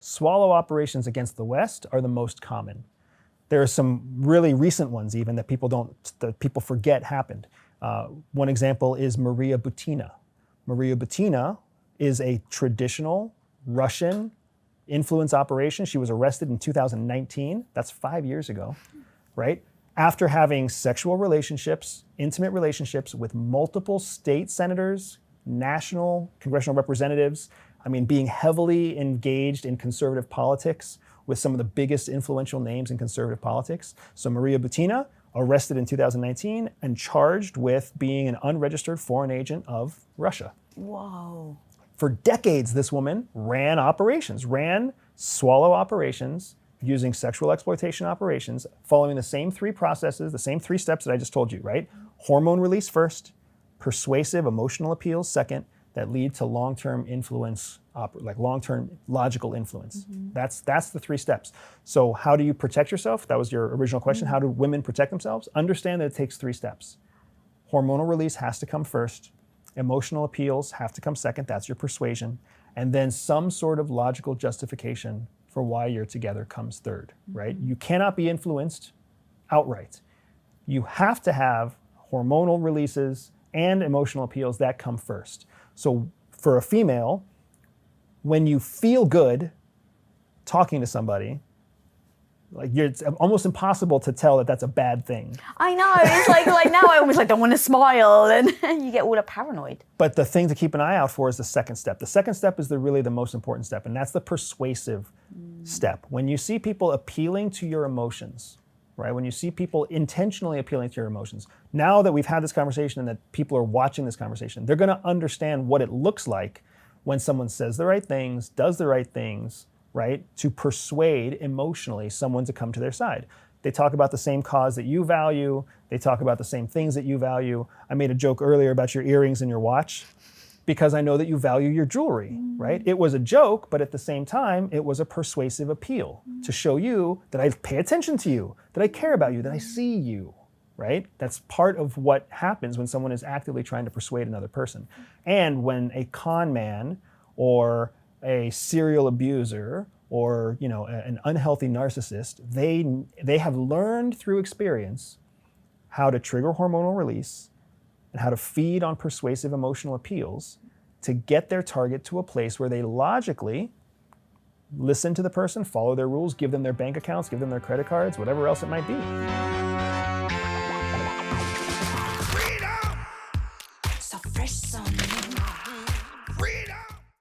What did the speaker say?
Swallow operations against the West are the most common. There are some really recent ones even that people forget happened. One example is Maria Butina. Maria Butina is a traditional Russian influence operation. She was arrested in 2019. That's 5 years ago, right? After having sexual relationships, intimate relationships with multiple state senators, national congressional representatives, being heavily engaged in conservative politics with some of the biggest influential names in conservative politics. So Maria Butina, arrested in 2019 and charged with being an unregistered foreign agent of Russia. Whoa. For decades, this woman ran swallow operations using sexual exploitation operations, following the same three processes, the same three steps that I just told you, right? Hormone release first, persuasive emotional appeals second, that lead to long-term influence, long-term logical influence. That's the three steps. So how do you protect yourself? That was your original question. How do women protect themselves? Understand that it takes three steps. Hormonal release has to come first. Emotional appeals have to come second. That's your persuasion. And then some sort of logical justification for why you're together comes third, right? You cannot be influenced outright. You have to have hormonal releases and emotional appeals that come first. So for a female, when you feel good talking to somebody, it's almost impossible to tell that that's a bad thing. I know, it's like now I almost don't want to smile, and you get all paranoid. But the thing to keep an eye out for is the second step. The second step is really the most important step, and that's the persuasive step. When you see people appealing to your emotions, right? When you see people intentionally appealing to your emotions, now that we've had this conversation and that people are watching this conversation, they're gonna understand what it looks like when someone says the right things, does the right things, right? To persuade emotionally someone to come to their side. They talk about the same cause that you value. They talk about the same things that you value. I made a joke earlier about your earrings and your watch because I know that you value your jewelry, right? It was a joke, but at the same time, it was a persuasive appeal to show you that I pay attention to you, that I care about you, that I see you, right? That's part of what happens when someone is actively trying to persuade another person. And when a con man or a serial abuser or an unhealthy narcissist, they have learned through experience how to trigger hormonal release and how to feed on persuasive emotional appeals to get their target to a place where they logically listen to the person, follow their rules, give them their bank accounts, give them their credit cards, whatever else it might be.